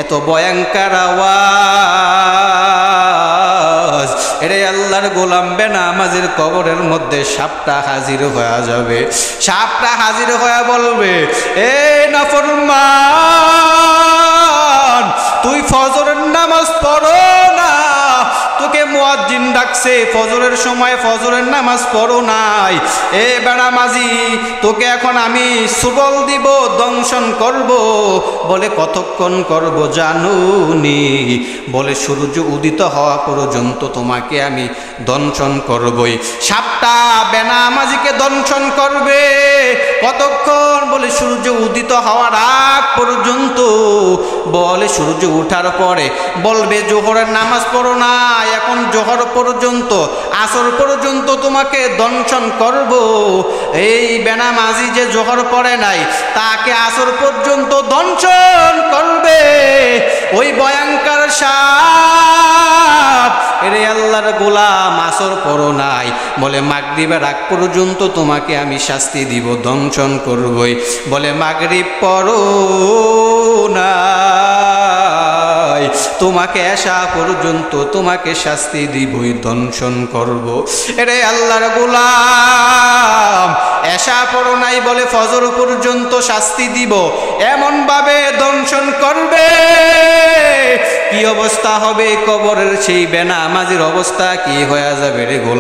এত ভয়ঙ্কর আওয়াজ। এরে আল্লাহর গোলাম বেনামাজির কবরের মধ্যে সাপটা হাজির হয়ে যাবে। সাপটা হাজির হয়ে বলবে, এ নাফরমান, তুই ফজরের নামাজ পড়ো না, তোকে মুয়াজ্জিন ডাকছে ফজরের সময়, ফজরের নামাজ পড়ো নাই। এ বেনামাজি, তোকে এখন আমি সুবল দিব, দংশন করব। বলে কতক্ষণ করব জানুনি? বলে সূর্য উদিত হওয়া পর্যন্ত তোমাকে আমি দংশন করবই। সাপটা বেনামাজিকে দংশন করবে কতক্ষণ? বলে সূর্য উদিত হওয়ার আগ পর্যন্ত। বলে সূর্য উঠার পরে বলবে জোহরের নামাজ পড়ো না, এখন জোহর পর্যন্ত, আসর পর্যন্ত তোমাকে দংশন করব। এই বেনামাজি যে জোহর পড়ে নাই তাকে আসর পর্যন্ত দংশন করবে ওই ভয়ঙ্কর সাপ। এরে আল্লাহর গোলাম, আসর পড়ো নাই, বলে মাগরিবের আগ পর্যন্ত তোমাকে আমি শাস্তি দিব, দংশন করবই। বলে মাগরিব পড়ো নাই, তোমাকে এশা পর্যন্ত তোমাকে শাস্তি দিবই, দংশন করব। এরে আল্লাহর গোলাম, এশা পড়ো নাই বলে ফজর পর্যন্ত শাস্তি দিব, এমন ভাবে দংশন করবে। কি অবস্থা হবে কবরের সেই বেনামাজির অবস্থা কি হয়ে যাবে রে গোলাম?